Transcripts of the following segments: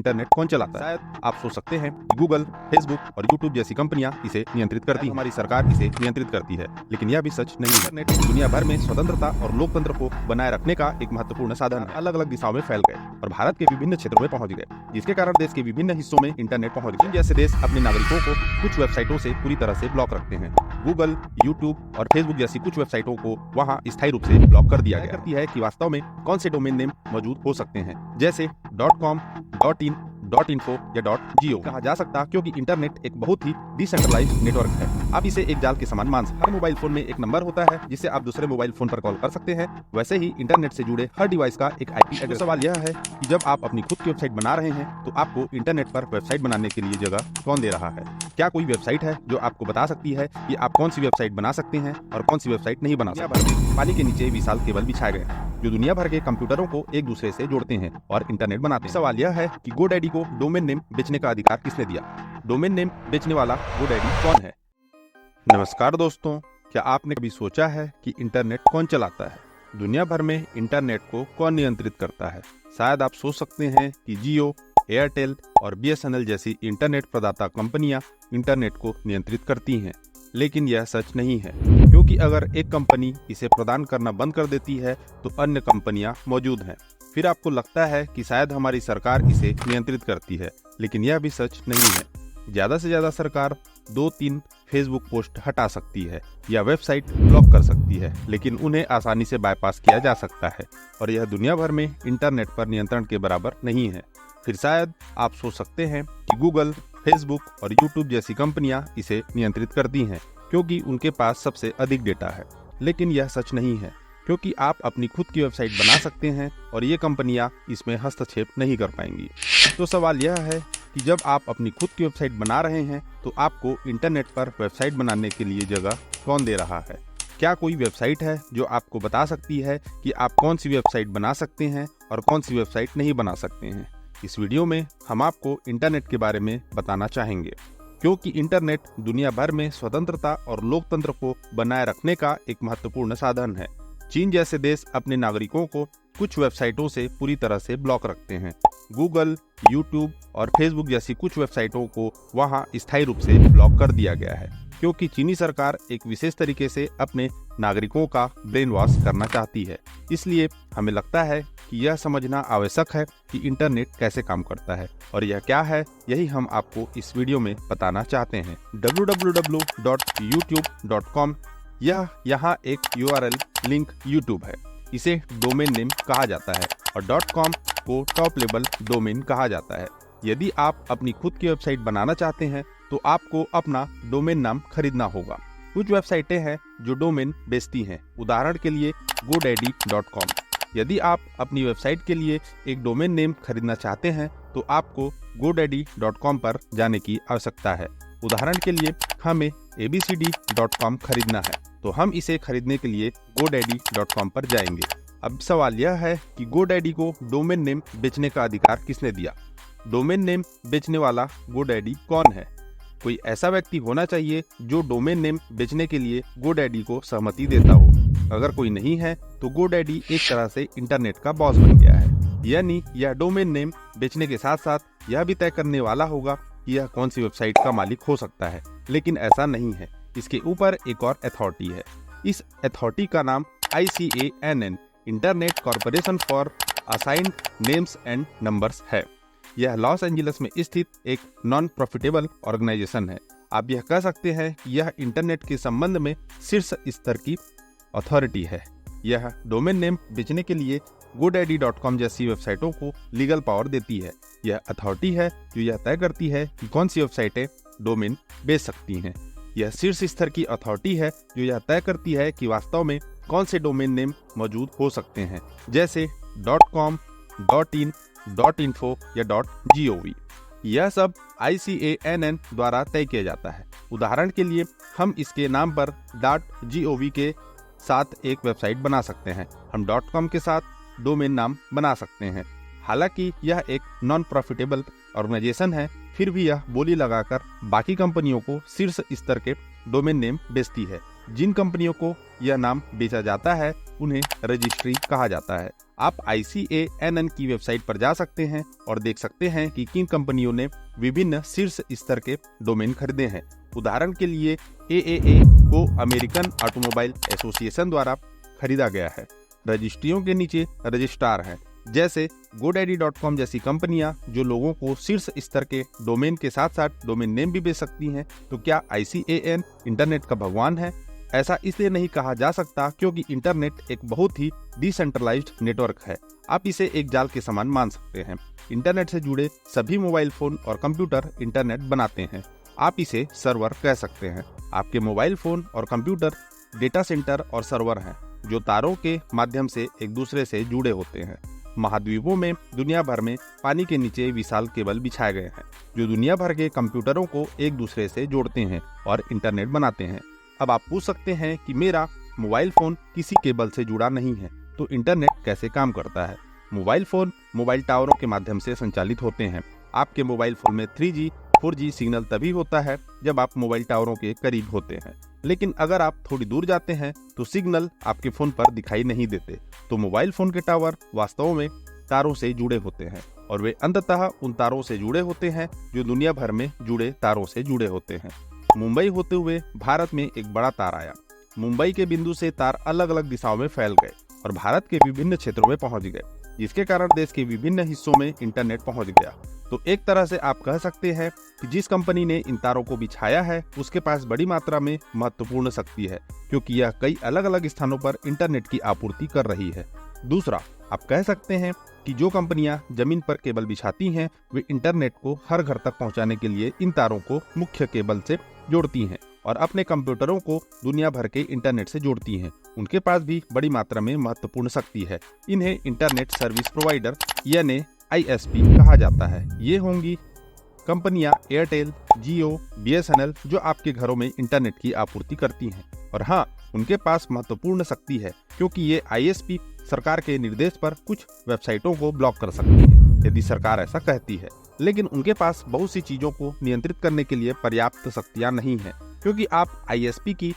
Internet कौन चलाता है। शायद आप सोच सकते हैं कि गूगल, फेसबुक और यूट्यूब जैसी कंपनियां इसे नियंत्रित करती हैं, हमारी सरकार इसे नियंत्रित करती है, लेकिन यह भी सच नहीं है। इंटरनेट दुनिया भर में स्वतंत्रता और लोकतंत्र को बनाए रखने का एक महत्वपूर्ण साधन है। अलग अलग दिशाओं में फैल गए और भारत के विभिन्न क्षेत्रों में पहुंच गए, जिसके कारण देश के विभिन्न हिस्सों में इंटरनेट पहुंच गए। जैसे देश अपने नागरिकों को कुछ वेबसाइटों से पूरी तरह से ब्लॉक रखते हैं। गूगल, यूट्यूब और फेसबुक जैसी कुछ वेबसाइटों को वहां स्थायी रूप से ब्लॉक कर दिया गया है कि वास्तव में कौन से डोमेन नेम मौजूद हो सकते हैं, जैसे .com, .in, .info या .gov कहा जा सकता, क्योंकि इंटरनेट एक बहुत ही डिसेंट्रलाइज्ड नेटवर्क है। आप इसे एक जाल के समान मान सकते हैं। हर मोबाइल फोन में एक नंबर होता है जिससे आप दूसरे मोबाइल फोन पर कॉल कर सकते हैं। वैसे ही इंटरनेट से जुड़े हर डिवाइस का एक IP एड्रेस। सवाल यह है कि जब आप अपनी खुद की वेबसाइट बना रहे हैं तो आपको इंटरनेट पर वेबसाइट बनाने के लिए जगह कौन दे रहा है? क्या कोई वेबसाइट है जो आपको बता सकती है कि आप कौन सी वेबसाइट बना सकते हैं और कौन सी वेबसाइट नहीं बना सकते? पानी के नीचे विशाल केबल बिछाए गए हैं जो दुनिया भर के कंप्यूटरों को एक दूसरे से जोड़ते हैं और इंटरनेट बनाते हैं। सवाल यह है कि GoDaddy को डोमेन नेम बेचने का अधिकार किसने दिया? डोमेन नेम बेचने वाला GoDaddy कौन है? नमस्कार दोस्तों, क्या आपने कभी सोचा है कि इंटरनेट कौन चलाता है? दुनिया भर में इंटरनेट को कौन नियंत्रित करता है? शायद आप सोच सकते हैं कि जियो, एयरटेल और BSNL जैसी इंटरनेट प्रदाता कंपनियां इंटरनेट को नियंत्रित करती हैं, लेकिन यह सच नहीं है, क्योंकि अगर एक कंपनी इसे प्रदान करना बंद कर देती है तो अन्य कंपनियां मौजूद हैं। फिर आपको लगता है कि शायद हमारी सरकार इसे नियंत्रित करती है, लेकिन यह भी सच नहीं है। ज्यादा से ज्यादा सरकार 2-3 फेसबुक पोस्ट हटा सकती है या वेबसाइट ब्लॉक कर सकती है, लेकिन उन्हें आसानी से बाईपास किया जा सकता है और यह दुनिया भर में इंटरनेट पर नियंत्रण के बराबर नहीं है। फिर शायद आप सोच सकते हैं कि गूगल, फेसबुक और यूट्यूब जैसी कंपनियां इसे नियंत्रित करती हैं क्योंकि उनके पास सबसे अधिक डेटा है, लेकिन यह सच नहीं है, क्योंकि आप अपनी खुद की वेबसाइट बना सकते हैं और ये कंपनियां इसमें हस्तक्षेप नहीं कर पाएंगी। तो सवाल यह है कि जब आप अपनी खुद की वेबसाइट बना रहे हैं तो आपको इंटरनेट पर वेबसाइट बनाने के लिए जगह कौन दे रहा है? क्या कोई वेबसाइट है जो आपको बता सकती है कि आप कौन सी वेबसाइट बना सकते हैं और कौन सी वेबसाइट नहीं बना सकते हैं? इस वीडियो में हम आपको इंटरनेट के बारे में बताना चाहेंगे, क्योंकि इंटरनेट दुनिया भर में स्वतंत्रता और लोकतंत्र को बनाए रखने का एक महत्वपूर्ण साधन है। चीन जैसे देश अपने नागरिकों को कुछ वेबसाइटों से पूरी तरह से ब्लॉक रखते हैं। गूगल, यूट्यूब और फेसबुक जैसी कुछ वेबसाइटों को वहां स्थायी रूप से ब्लॉक कर दिया गया है, क्योंकि चीनी सरकार एक विशेष तरीके से अपने नागरिकों का ब्रेन वॉश करना चाहती है। इसलिए हमें लगता है कि यह समझना आवश्यक है कि इंटरनेट कैसे काम करता है, और यह क्या है, यही हम आपको इस वीडियो में बताना चाहते हैं। www.youtube.com यह यहाँ एक URL लिंक YouTube है। इसे डोमेन नेम कहा जाता है और .com को टॉप लेवल डोमेन कहा जाता है। यदि आप अपनी खुद की वेबसाइट बनाना चाहते हैं तो आपको अपना डोमेन नाम खरीदना होगा। कुछ वेबसाइटें हैं जो डोमेन बेचती हैं, उदाहरण के लिए GoDaddy.com। यदि आप अपनी वेबसाइट के लिए एक डोमेन नेम खरीदना चाहते हैं तो आपको GoDaddy.com पर जाने की आवश्यकता है। उदाहरण के लिए हमें abcd.com खरीदना है तो हम इसे खरीदने के लिए GoDaddy.com पर जाएंगे। अब सवाल यह है कि GoDaddy को डोमेन नेम बेचने का अधिकार किसने दिया? डोमेन नेम बेचने वाला GoDaddy कौन है? कोई ऐसा व्यक्ति होना चाहिए जो डोमेन नेम बेचने के लिए GoDaddy को सहमति देता हो। अगर कोई नहीं है तो GoDaddy एक तरह से इंटरनेट का बॉस बन गया है, यानी यह डोमेन नेम बेचने के साथ साथ यह भी तय करने वाला होगा कि यह कौन सी वेबसाइट का मालिक हो सकता है। लेकिन ऐसा नहीं है, इसके ऊपर एक और अथॉरिटी है। इस अथॉरिटी का नाम ICANN, internet corporation for assigned names and numbers है। यह लॉस एंजलिस में स्थित एक नॉन प्रॉफिटेबल ऑर्गेनाइजेशन है। आप यह कह सकते हैं कि यह इंटरनेट के संबंध में शीर्ष स्तर की अथॉरिटी है। यह डोमेन नेम बेचने के लिए GoDaddy.com जैसी वेबसाइटों को लीगल पावर देती है। यह अथॉरिटी है जो यह तय करती है कि कौन सी वेबसाइटें डोमेन बेच सकती हैं। यह शीर्ष स्तर की अथॉरिटी है जो यह तय करती है कि वास्तव में कौन से डोमेन नेम मौजूद हो सकते हैं, जैसे .com, .in, .info या .gov। यह सब ICANN द्वारा तय किया जाता है। उदाहरण के लिए हम इसके नाम पर .gov के साथ एक वेबसाइट बना सकते हैं। हम .com के साथ डोमेन नाम बना सकते हैं। हालांकि यह एक नॉन प्रॉफिटेबल ऑर्गेनाइजेशन है, फिर भी यह बोली लगाकर बाकी कंपनियों को शीर्ष स्तर के डोमेन नेम बेचती है। जिन कंपनियों को यह नाम बेचा जाता है उन्हें रजिस्ट्री कहा जाता है। आप ICANN की वेबसाइट पर जा सकते हैं और देख सकते हैं कि किन कंपनियों ने विभिन्न शीर्ष स्तर के डोमेन खरीदे हैं। उदाहरण के लिए AAA को अमेरिकन ऑटोमोबाइल एसोसिएशन द्वारा खरीदा गया है। रजिस्ट्रियों के नीचे रजिस्ट्रार हैं, जैसे GoDaddy.com जैसी कंपनियां जो लोगों को शीर्ष स्तर के डोमेन के साथ साथ डोमेन नेम भी बेच सकती हैं। तो क्या ICANN इंटरनेट का भगवान है? ऐसा इसलिए नहीं कहा जा सकता क्योंकि इंटरनेट एक बहुत ही डिसेंट्रलाइज्ड नेटवर्क है। आप इसे एक जाल के समान मान सकते हैं। इंटरनेट से जुड़े सभी मोबाइल फोन और कंप्यूटर इंटरनेट बनाते हैं। आप इसे सर्वर कह सकते हैं। आपके मोबाइल फोन और कंप्यूटर डेटा सेंटर और सर्वर हैं जो तारों के माध्यम से एक दूसरे से जुड़े होते हैं। महाद्वीपों में दुनिया भर में पानी के नीचे विशाल केबल बिछाए गए हैं जो दुनिया भर के कंप्यूटरों को एक दूसरे से जोड़ते हैं और इंटरनेट बनाते हैं। अब आप पूछ सकते हैं कि मेरा मोबाइल फोन किसी केबल से जुड़ा नहीं है, तो इंटरनेट कैसे काम करता है? मोबाइल फोन मोबाइल टावरों के माध्यम से संचालित होते हैं। आपके मोबाइल फोन में 3G 4G सिग्नल तभी होता है जब आप मोबाइल टावरों के करीब होते हैं, लेकिन अगर आप थोड़ी दूर जाते हैं तो सिग्नल आपके फोन पर दिखाई नहीं देते। तो मोबाइल फोन के टावर वास्तव में तारों से जुड़े होते हैं और वे अंततः उन तारों से जुड़े होते हैं जो दुनिया भर में जुड़े तारों से जुड़े होते हैं। मुंबई होते हुए भारत में एक बड़ा तार आया। मुंबई के बिंदु से तार अलग अलग दिशाओं में फैल गए और भारत के विभिन्न क्षेत्रों में पहुंच गए, जिसके कारण देश के विभिन्न हिस्सों में इंटरनेट पहुंच गया। तो एक तरह से आप कह सकते हैं कि जिस कंपनी ने इन तारों को बिछाया है उसके पास बड़ी मात्रा में महत्वपूर्ण शक्ति है, क्योंकि यह कई अलग अलग स्थानों पर इंटरनेट की आपूर्ति कर रही है। दूसरा, आप कह सकते हैं कि जो कंपनियां जमीन पर केबल बिछाती हैं वे इंटरनेट को हर घर तक पहुंचाने के लिए इन तारों को मुख्य केबल से जोड़ती हैं और अपने कंप्यूटरों को दुनिया भर के इंटरनेट से जोड़ती हैं। उनके पास भी बड़ी मात्रा में महत्वपूर्ण शक्ति है। इन्हें इंटरनेट सर्विस प्रोवाइडर यानी ISP कहा जाता है। ये होंगी कंपनियां एयरटेल, जियो, BSNL जो आपके घरों में इंटरनेट की आपूर्ति करती हैं। और हाँ, उनके पास महत्वपूर्ण शक्ति है क्योंकि ये ISP सरकार के निर्देश पर कुछ वेबसाइटों को ब्लॉक कर सकती है यदि सरकार ऐसा कहती है, लेकिन उनके पास बहुत सी चीजों को नियंत्रित करने के लिए पर्याप्त शक्तियां नहीं है, क्योंकि आप ISP की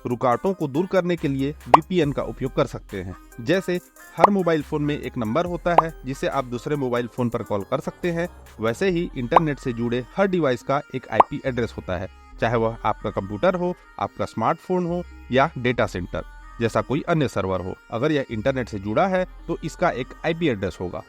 रुकावटों को दूर करने के लिए VPN का उपयोग कर सकते हैं। जैसे हर मोबाइल फोन में एक नंबर होता है जिसे आप दूसरे मोबाइल फोन पर कॉल कर सकते हैं, वैसे ही इंटरनेट से जुड़े हर डिवाइस का एक IP एड्रेस होता है, चाहे वह आपका कंप्यूटर हो, आपका स्मार्टफोन हो या डेटा सेंटर जैसा कोई अन्य सर्वर हो। अगर यह इंटरनेट से जुड़ा है तो इसका एक IP एड्रेस होगा।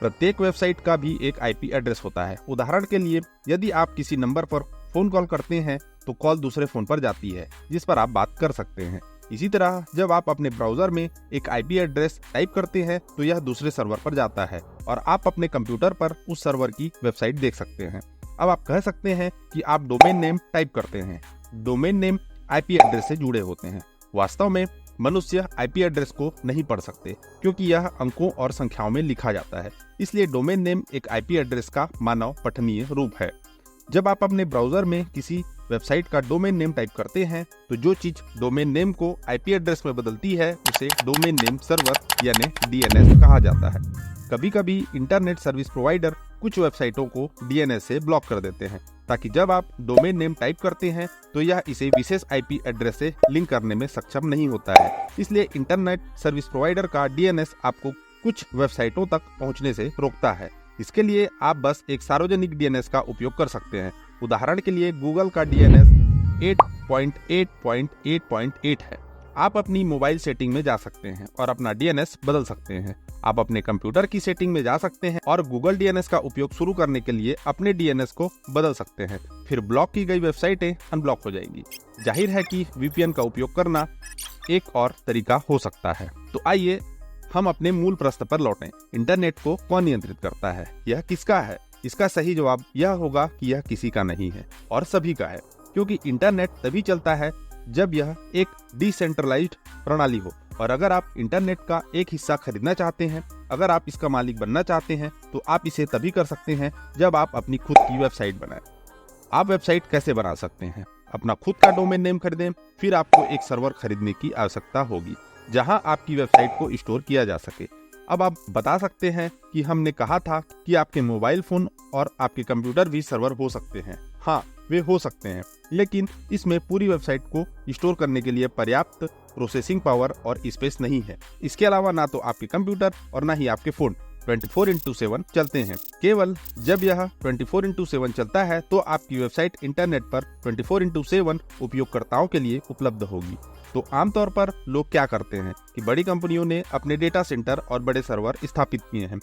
प्रत्येक वेबसाइट का भी एक IP एड्रेस होता है। उदाहरण के लिए, यदि आप किसी नंबर पर फोन कॉल करते हैं तो कॉल दूसरे फोन पर जाती है जिस पर आप बात कर सकते हैं। इसी तरह जब आप अपने ब्राउजर में एक IP एड्रेस टाइप करते हैं तो यह दूसरे सर्वर पर जाता है और आप अपने कंप्यूटर पर उस सर्वर की वेबसाइट देख सकते हैं। अब आप कह सकते हैं कि आप डोमेन नेम टाइप करते हैं। डोमेन नेम IP एड्रेस से जुड़े होते हैं। वास्तव में मनुष्य IP एड्रेस को नहीं पढ़ सकते क्योंकि यह अंकों और संख्याओं में लिखा जाता है, इसलिए डोमेन नेम एक IP एड्रेस का मानव पठनीय रूप है। जब आप अपने ब्राउजर में किसी वेबसाइट का डोमेन नेम टाइप करते हैं तो जो चीज डोमेन नेम को IP एड्रेस में बदलती है उसे डोमेन नेम सर्वर यानी DNS कहा जाता है। कभी कभी इंटरनेट सर्विस प्रोवाइडर कुछ वेबसाइटों को DNS से ब्लॉक कर देते हैं ताकि जब आप डोमेन नेम टाइप करते हैं तो यह इसे विशेष IP एड्रेस से लिंक करने में सक्षम नहीं होता है। इसलिए इंटरनेट सर्विस प्रोवाइडर का DNS आपको कुछ वेबसाइटों तक पहुंचने से रोकता है। इसके लिए आप बस एक सार्वजनिक DNS का उपयोग कर सकते हैं। उदाहरण के लिए गूगल का DNS 8.8.8.8 है। आप अपनी मोबाइल सेटिंग में जा सकते हैं और अपना DNS बदल सकते हैं। आप अपने कंप्यूटर की सेटिंग में जा सकते हैं और गूगल DNS का उपयोग शुरू करने के लिए अपने DNS को बदल सकते हैं। फिर ब्लॉक की गई वेबसाइटें अनब्लॉक हो जाएंगी। जाहिर है कि VPN का उपयोग करना एक और तरीका हो सकता है। तो आइए हम अपने मूल प्रश्न पर लौटें। इंटरनेट को कौन नियंत्रित करता है? यह किसका है? इसका सही जवाब यह होगा कि यह किसी का नहीं है और सभी का है, क्योंकि इंटरनेट तभी चलता है जब यह एक डिसेंट्रलाइज्ड प्रणाली हो। और अगर आप इंटरनेट का एक हिस्सा खरीदना चाहते हैं, अगर आप इसका मालिक बनना चाहते हैं, तो आप इसे तभी कर सकते हैं जब आप अपनी खुद की वेबसाइट बनाएं। आप वेबसाइट कैसे बना सकते हैं? अपना खुद का डोमेन नेम खरीदें, फिर आपको एक सर्वर खरीदने की आवश्यकता होगी जहां आपकी वेबसाइट को स्टोर किया जा सके। अब आप बता सकते हैं कि हमने कहा था कि आपके मोबाइल फोन और आपके कंप्यूटर भी सर्वर हो सकते हैं। हाँ, वे हो सकते हैं, लेकिन इसमें पूरी वेबसाइट को स्टोर करने के लिए पर्याप्त प्रोसेसिंग पावर और स्पेस नहीं है। इसके अलावा ना तो आपके कंप्यूटर और ना ही आपके फोन 24/7 चलते हैं। केवल जब यह 24/7 चलता है तो आपकी वेबसाइट इंटरनेट पर 24/7 उपयोगकर्ताओं के लिए उपलब्ध होगी। तो आमतौर पर लोग क्या करते हैं कि बड़ी कंपनियों ने अपने डेटा सेंटर और बड़े सर्वर स्थापित किए हैं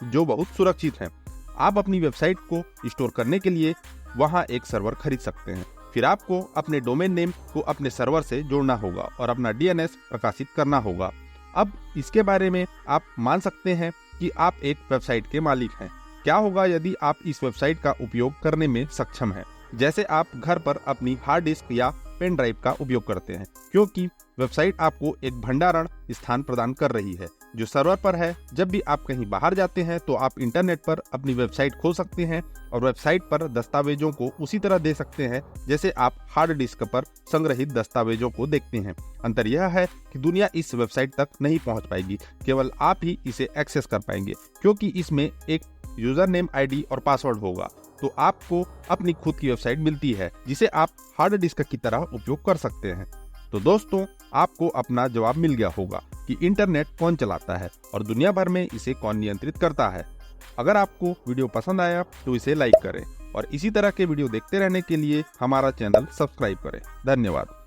जो बहुत सुरक्षित हैं। आप अपनी वेबसाइट को स्टोर करने के लिए वहां एक सर्वर खरीद सकते हैं। फिर आपको अपने डोमेन नेम को अपने सर्वर से जोड़ना होगा और अपना DNS प्रकाशित करना होगा। अब इसके बारे में आप मान सकते हैं कि आप एक वेबसाइट के मालिक हैं। क्या होगा यदि आप इस वेबसाइट का उपयोग करने में सक्षम हैं? जैसे आप घर पर अपनी हार्ड डिस्क या पेन ड्राइव का उपयोग करते हैं, क्योंकि वेबसाइट आपको एक भंडारण स्थान प्रदान कर रही है जो सर्वर पर है। जब भी आप कहीं बाहर जाते हैं तो आप इंटरनेट पर अपनी वेबसाइट खोल सकते हैं और वेबसाइट पर दस्तावेजों को उसी तरह दे सकते हैं जैसे आप हार्ड डिस्क पर संग्रहित दस्तावेजों को देखते हैं। अंतर यह है कि दुनिया इस वेबसाइट तक नहीं पहुंच पाएगी, केवल आप ही इसे एक्सेस कर पाएंगे, क्योंकि इसमें एक यूजर नेम, ID और पासवर्ड होगा। तो आपको अपनी खुद की वेबसाइट मिलती है जिसे आप हार्ड डिस्क की तरह उपयोग कर सकते हैं। तो दोस्तों, आपको अपना जवाब मिल गया होगा कि इंटरनेट कौन चलाता है और दुनिया भर में इसे कौन नियंत्रित करता है। अगर आपको वीडियो पसंद आया तो इसे लाइक करें और इसी तरह के वीडियो देखते रहने के लिए हमारा चैनल सब्सक्राइब करें। धन्यवाद।